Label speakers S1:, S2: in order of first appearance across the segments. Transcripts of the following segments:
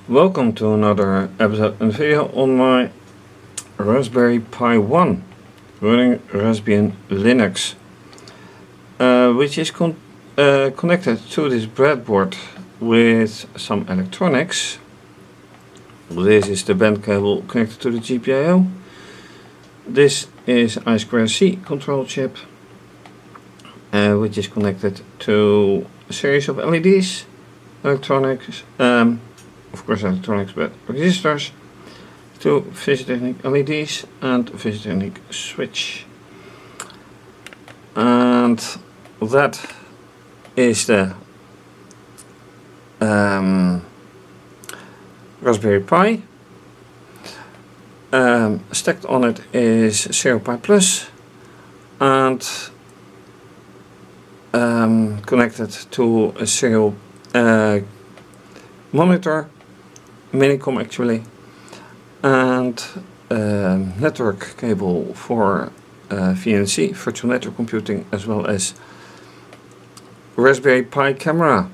S1: Welcome to another episode and video on my Raspberry Pi 1 running Raspbian Linux, which is connected to this breadboard with some electronics. This is the band cable connected to the GPIO. This is I2C control chip, which is connected to a series of LEDs, electronics, of course electronics, but resistors, two fischertechnik LEDs and fischertechnik switch. And that is the Raspberry Pi. Stacked on it is RaspberryPi Plus and connected to a serial monitor, minicom actually, and network cable for VNC, virtual network computing, as well as Raspberry Pi camera,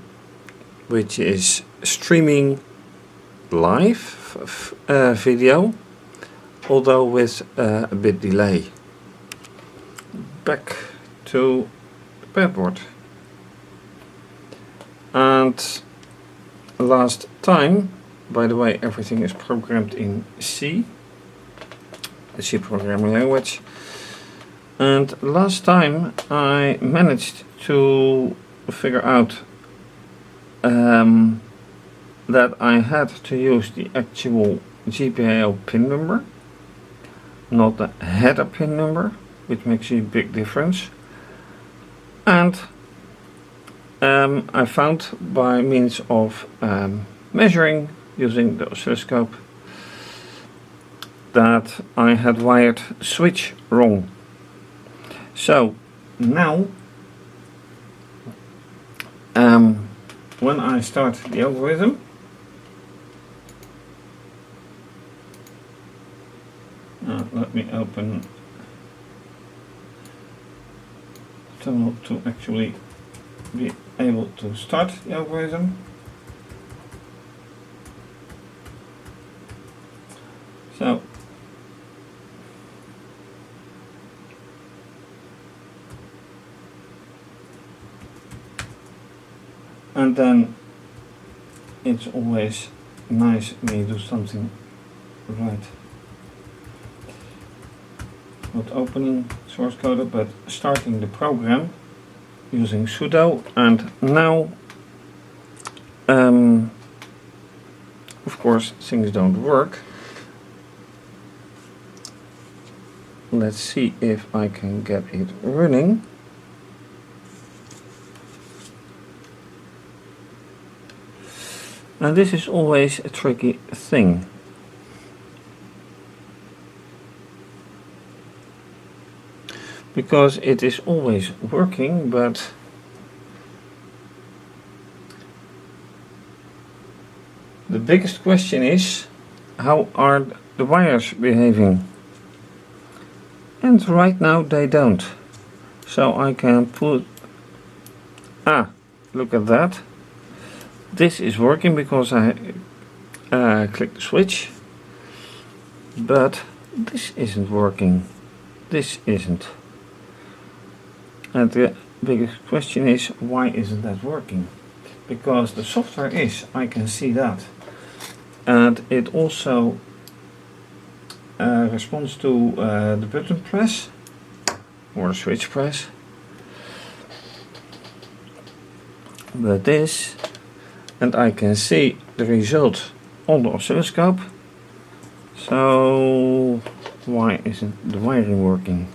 S1: which is streaming live video, although with a bit delay. Back to the breadboard. And last time, by the way, everything is programmed in C, the C programming language. And last time I managed to figure out that I had to use the actual GPIO pin number, not the header pin number, which makes a big difference. And I found by means of measuring using the oscilloscope that I had wired the switch wrong. So now when I start the algorithm, let me open the terminal to actually be able to start the algorithm. So and then it's always nice when you do something right. Not opening source code, but starting the program using sudo. And now of course things don't work. Let's see if I can get it running. And this is always a tricky thing. Because it is always working, but the biggest question is, how are the wires behaving? And right now they don't. So I can put, look at that. This is working because I click the switch, but this isn't working. This isn't. And the biggest question is, why isn't that working? Because the software is, I can see that. And it also responds to the button press or the switch press. But this, and I can see the result on the oscilloscope. So why isn't the wiring working?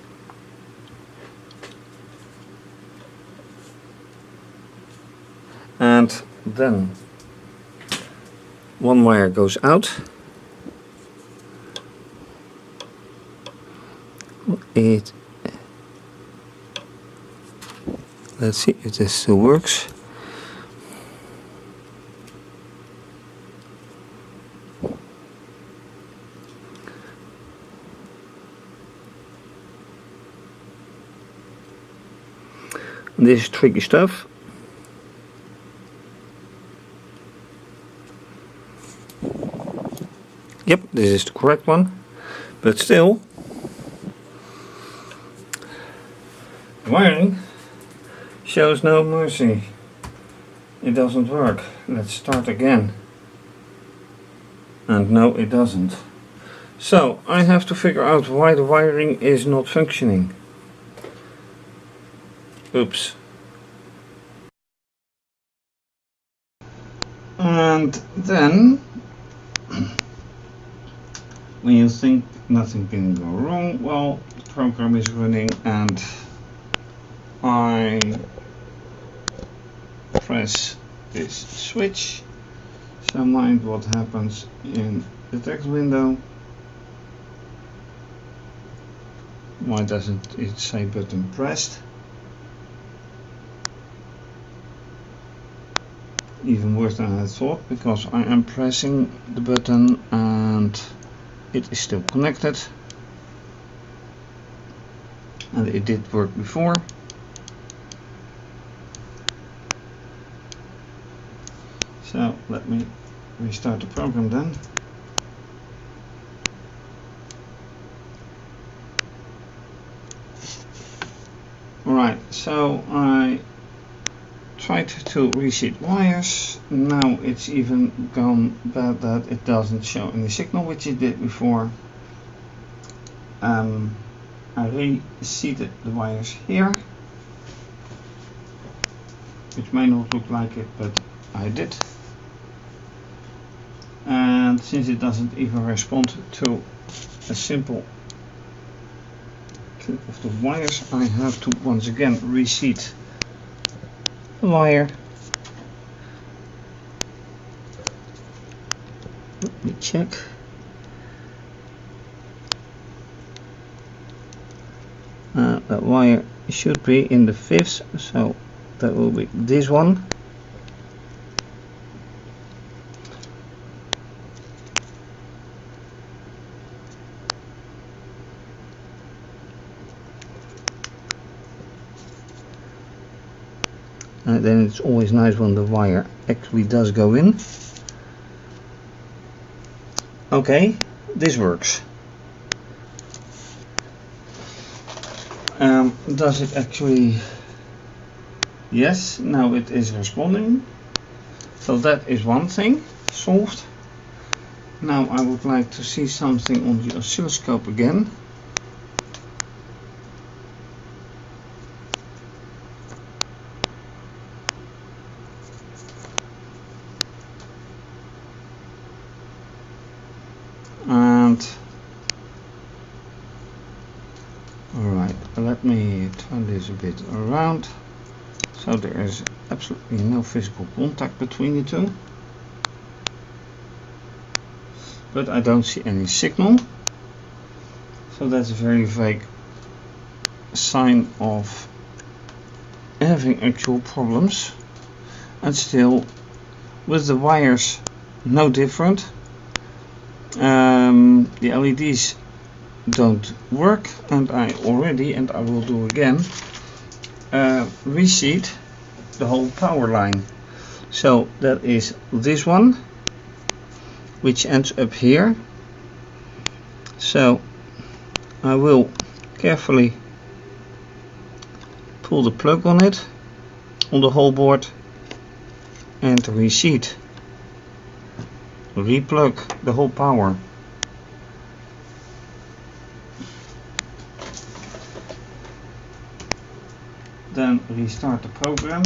S1: And then one wire goes out. Let's see if this still works. This is tricky stuff. Yep, this is the correct one, but still, wiring shows no mercy. It doesn't work. Let's start again. And no, it doesn't. So I have to figure out why the wiring is not functioning. Oops. And then, when you think nothing can go wrong, well, the program is running and I press this switch. So mind what happens in the text window. Why doesn't it say button pressed? Even worse than I thought, because I am pressing the button and it is still connected, and it did work before. So let me restart the program then. Alright, so I tried to reset wires. Now it's even gone bad that it doesn't show any signal, which it did before. I reseated the wires here, which may not look like it, but I did. And since it doesn't even respond to a simple click of the wires, I have to once again reset the wire. Let me check. That wire should be in the fifths, so that will be this one. And then it's always nice when the wire actually does go in. Okay, this works. Does it actually? Yes, now it is responding. So that is one thing solved. Now I would like to see something on the oscilloscope again. And alright, let me turn this a bit around so there is absolutely no physical contact between the two, but I don't see any signal, so that's a very vague sign of having actual problems. And still, with the wires no different. The LEDs don't work, and I will do again, reset the whole power line. So that is this one, which ends up here. So I will carefully pull the plug on it, on the whole board, and reset, replug the whole power. Then restart the program.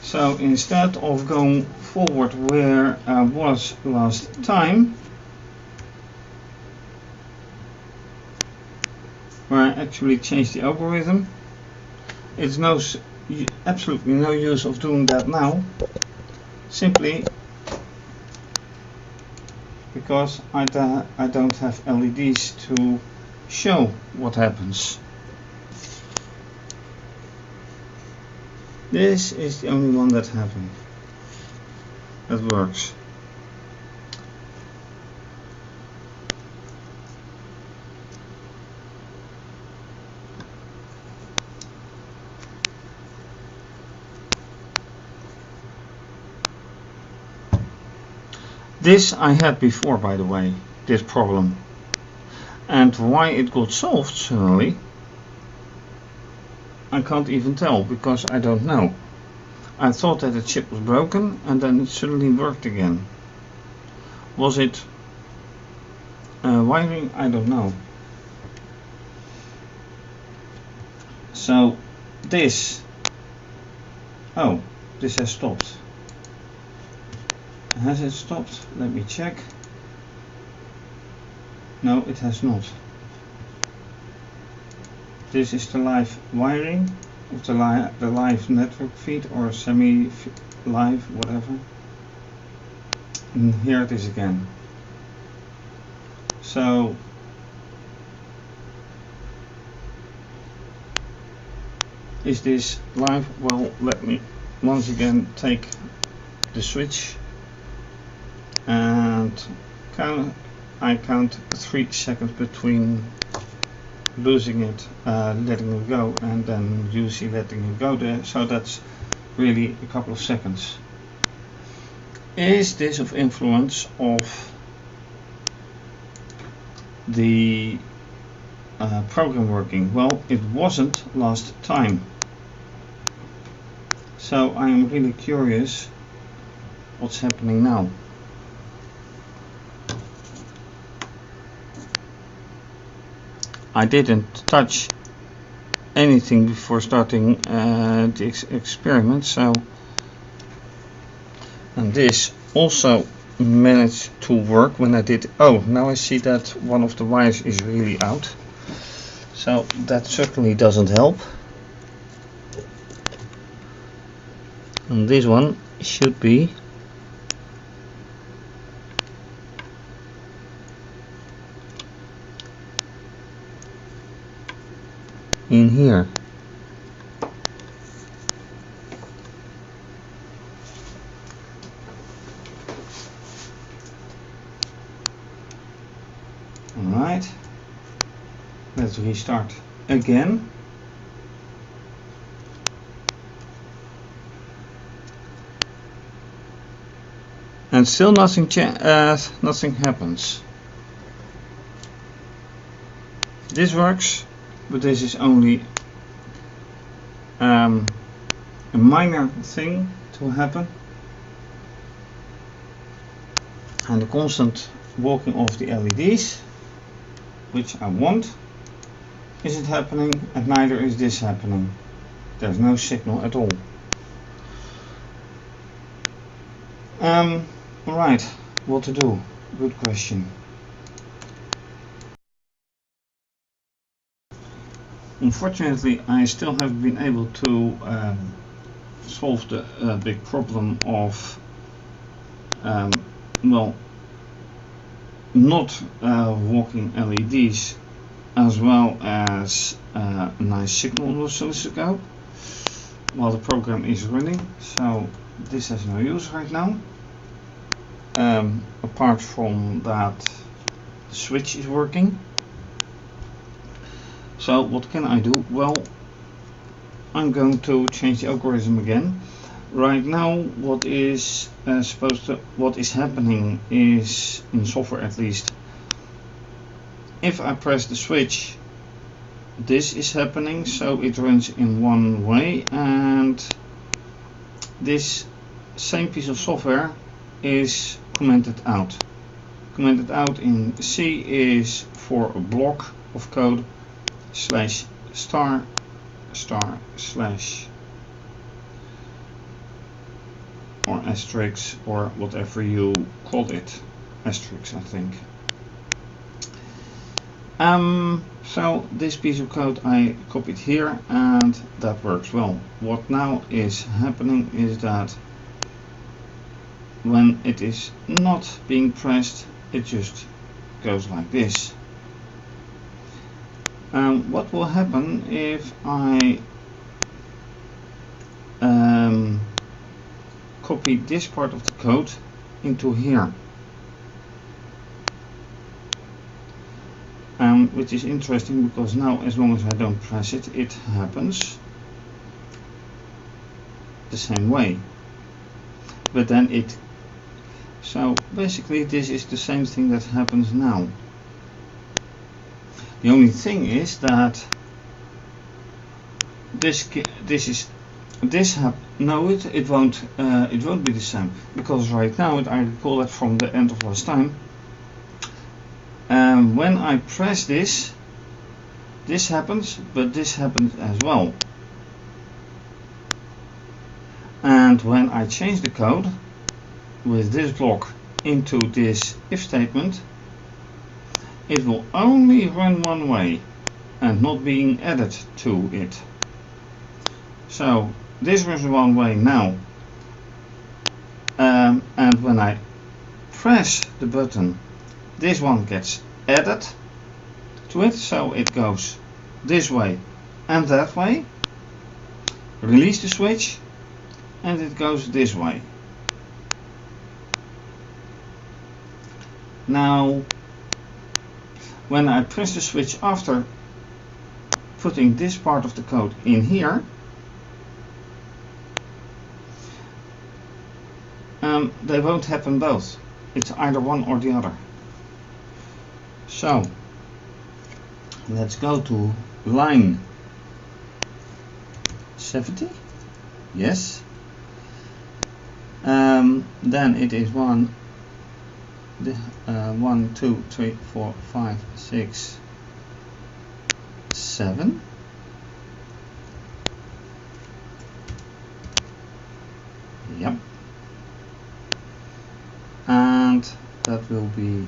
S1: So instead of going forward where I was last time, where I actually changed the algorithm, it's absolutely no use of doing that now, simply because I don't have LEDs to show what happens. This is the only one that works. This I had before, by the way, this problem. And why it got solved suddenly, I can't even tell, because I don't know. I thought that the chip was broken and then it suddenly worked again. Was it wiring? I don't know. So this, oh, this has stopped. Has it stopped? Let me check. No, it has not. This is the live wiring of the live network feed or semi-live, whatever. And here it is again. So is this live? Well, let me once again take the switch and I count 3 seconds between losing it, letting it go, and then usually letting it go there, so that's really a couple of seconds. Is this of influence of the program working? Well, it wasn't last time, so I am really curious what's happening now. I didn't touch anything before starting the experiment, so, and this also managed to work when I did. Oh, now I see that one of the wires is really out, so that certainly doesn't help. And this one should be in here. Alright, let's restart again. And still nothing happens. This works, but this is only a minor thing to happen. And the constant walking of the LEDs, which I want, isn't happening, and neither is this happening. There's no signal at all. Alright, what to do? Good question. Unfortunately, I still haven't been able to solve the big problem of well, not walking LEDs, as well as a nice signal on the oscilloscope while the program is running. So this has no use right now, apart from that the switch is working. So what can I do? Well, I'm going to change the algorithm again. Right now, what is happening is, in software at least, if I press the switch, this is happening, so it runs in one way, and this same piece of software is commented out. Commented out in C is for a block of code /* or asterisk, or whatever you call it, asterisk I think. So this piece of code I copied here, and that works well. What now is happening is that when it is not being pressed, it just goes like this. What will happen if I copy this part of the code into here? Which is interesting, because now as long as I don't press it, it happens the same way. But then it So basically this is the same thing that happens now. The only thing is that it won't be the same, because right now, I recall that from the end of last time, when I press this happens, but this happens as well. And when I change the code with this block into this if statement, it will only run one way and not being added to it. So this runs one way now, and when I press the button, this one gets added to it, so it goes this way and that way. Release the switch and it goes this way. Now when I press the switch after putting this part of the code in here, they won't happen both. It's either one or the other. So let's go to line 70. Yes. Then it is 1, 2, 3, 4, 5, 6, 7. Yep. And that will be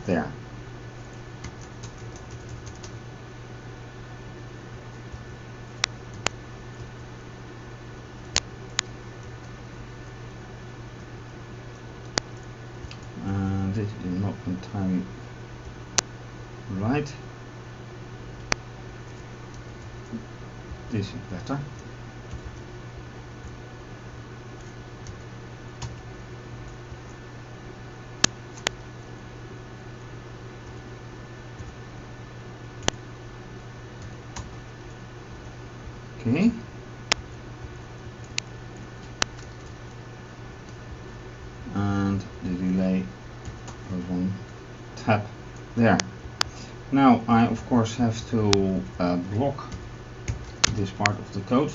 S1: there. And this is not entirely right. This is better. Okay. And the delay goes on tap there. Now I of course have to block this part of the code.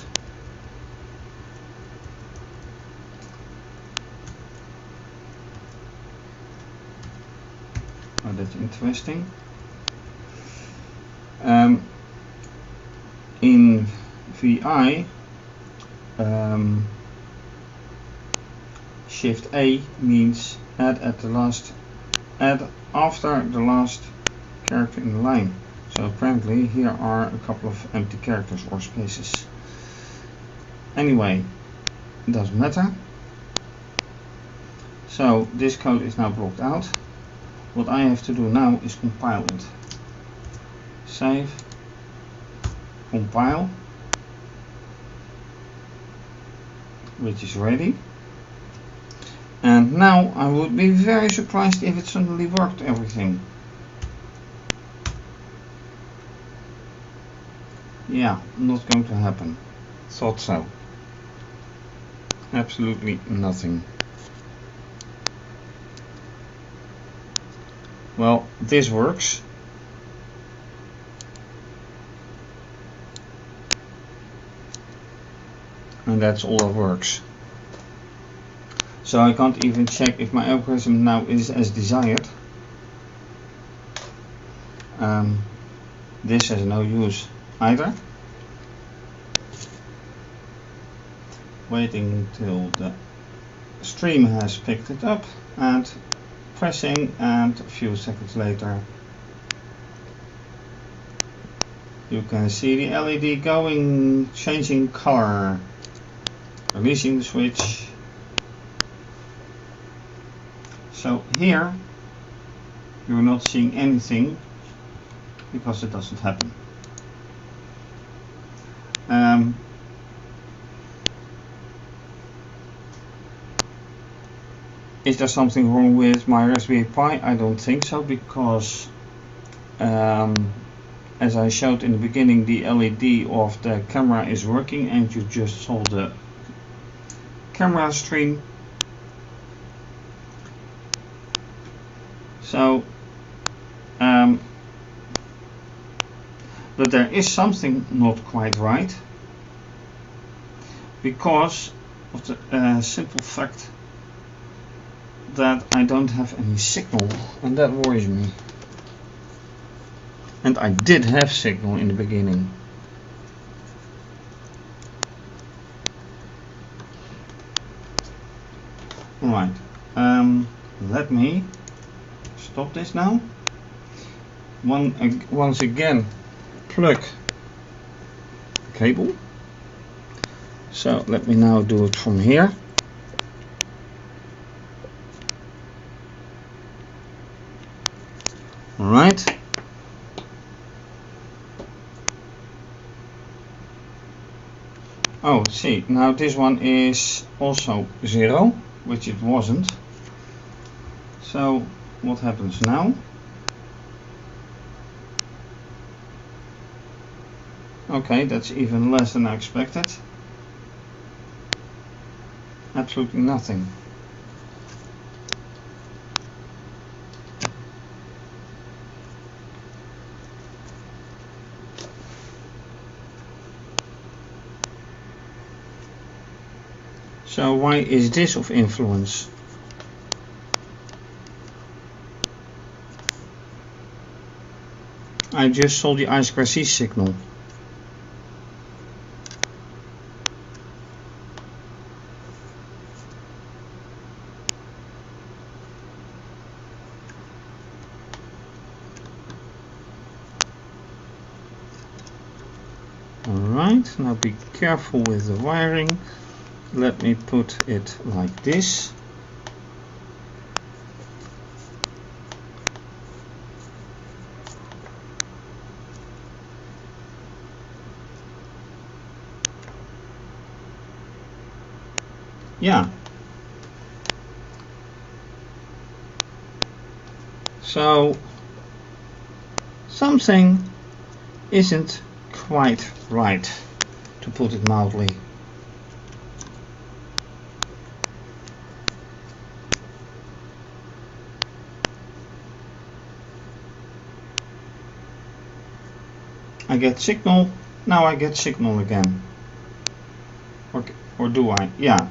S1: Oh, that's interesting. In VI, Shift A means add after the last character in the line. So apparently here are a couple of empty characters or spaces. Anyway, it doesn't matter. So this code is now blocked out. What I have to do now is compile it. Save, compile, which is ready. And now I would be very surprised if it suddenly worked everything. Yeah, not going to happen. Thought so. Absolutely nothing. Well, this works. And that's all that works. So I can't even check if my algorithm now is as desired. This has no use either. Waiting until the stream has picked it up and pressing, and a few seconds later you can see the LED going, changing color, releasing the switch. So here you're not seeing anything because it doesn't happen. Is there something wrong with my Raspberry Pi? I don't think so, because as I showed in the beginning, the LED of the camera is working, and you just saw the camera stream. So but there is something not quite right, because of the simple fact that I don't have any signal, and that worries me. And I did have signal in the beginning. Alright, let me stop this now. Once again, plug the cable. So let me now do it from here. Alright. Oh, see, now this one is also 0, which it wasn't. So what happens now? Okay, that's even less than I expected. Absolutely nothing. So why is this of influence? I just saw the I2C signal. Alright, now be careful with the wiring. Let me put it like this. Yeah. So something isn't quite right, to put it mildly. I get signal, now I get signal again. Or do I? Yeah.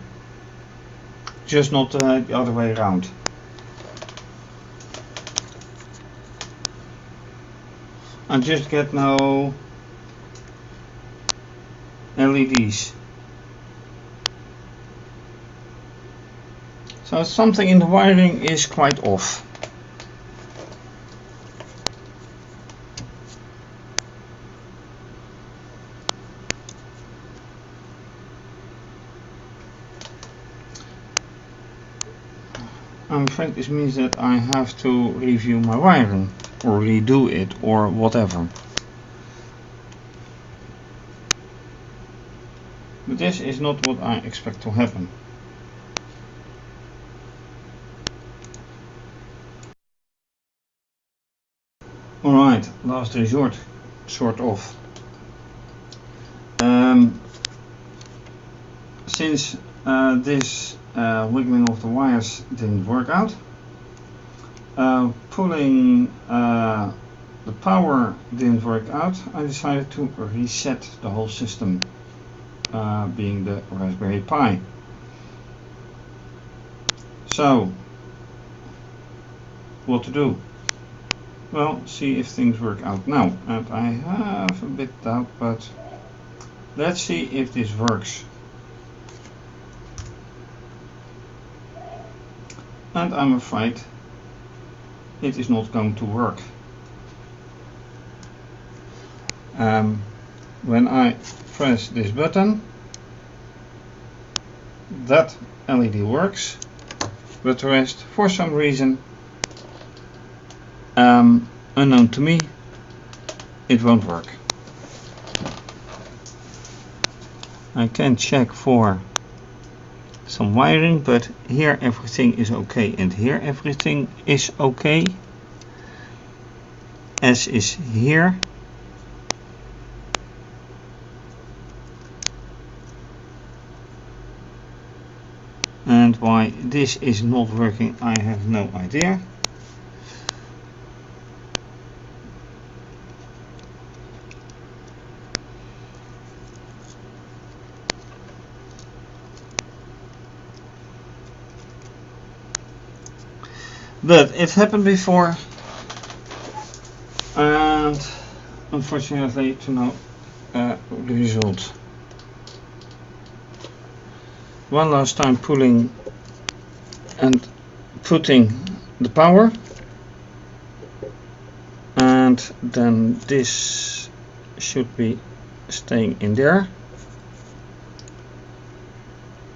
S1: Just not the other way around. I just get no LEDs. So something in the wiring is quite off. I'm afraid this means that I have to review my wiring or redo it or whatever. But this is not what I expect to happen. Alright, last resort, sort of. Since this wiggling of the wires didn't work out, pulling the power didn't work out, I decided to reset the whole system, being the Raspberry Pi. So, what to do? Well, see if things work out now. And I have a bit doubt, but let's see if this works. And I'm afraid it is not going to work. When I press this button, that LED works, but the rest, for some reason, unknown to me, it won't work. I can check for some wiring, but here everything is okay, and here everything is okay, as is here. And why this is not working, I have no idea. But it happened before, and unfortunately to no result. One last time pulling and putting the power, and then this should be staying in there.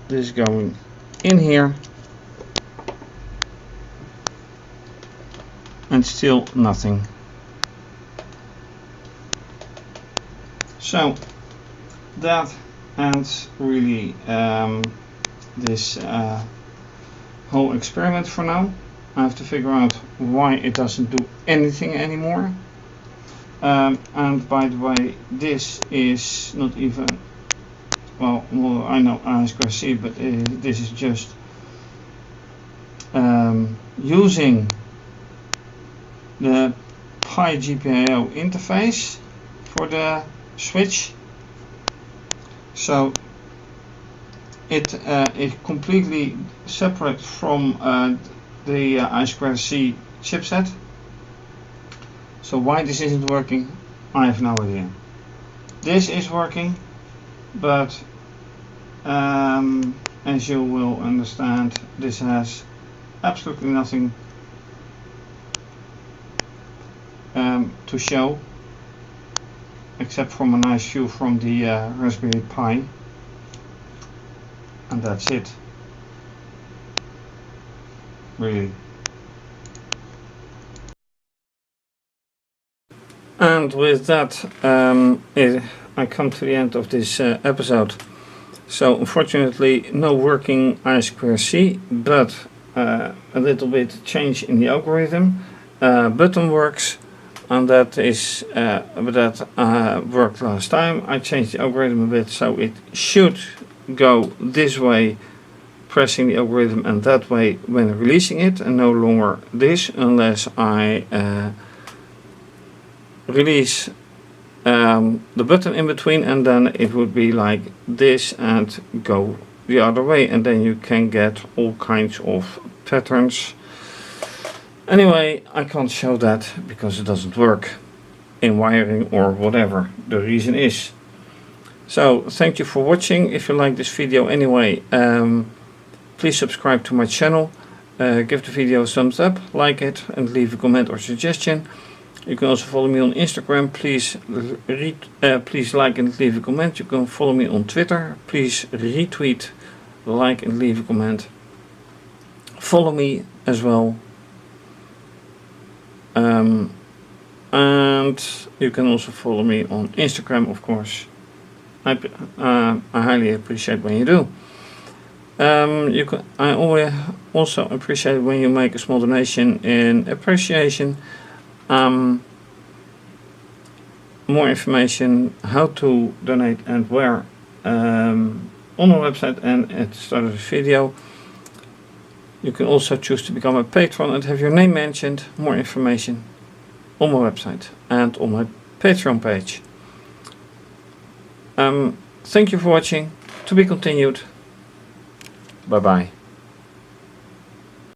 S1: This going in here, and still nothing. So that ends really this whole experiment for now. I have to figure out why it doesn't do anything anymore. And by the way, this is not even, well I know I2C, but this is just using the Pi GPIO interface for the switch. So it is completely separate from the I2C chipset. So why this isn't working, I have no idea. This is working, but as you will understand, this has absolutely nothing to show, except from a nice view from the Raspberry Pi, and that's it, really. And with that, I come to the end of this episode. So unfortunately no working I2C, but a little bit change in the algorithm. Button works, and that is that worked last time. I changed the algorithm a bit, so it should go this way, pressing the algorithm, and that way when releasing it, and no longer this, unless I release the button in between, and then it would be like this and go the other way, and then you can get all kinds of patterns. Anyway, I can't show that because it doesn't work in wiring or whatever the reason is. So thank you for watching. If you like this video anyway, please subscribe to my channel, give the video a thumbs up, like it, and leave a comment or suggestion. You can also follow me on Instagram. Please please like and leave a comment. You can follow me on Twitter. Please retweet, like and leave a comment. Follow me as well. And you can also follow me on Instagram, of course. I highly appreciate when you do. I always also appreciate when you make a small donation in appreciation. More information how to donate and where on my website and at the start of the video. You can also choose to become a patron and have your name mentioned. More information on my website and on my Patreon page. Thank you for watching. To be continued. Bye bye.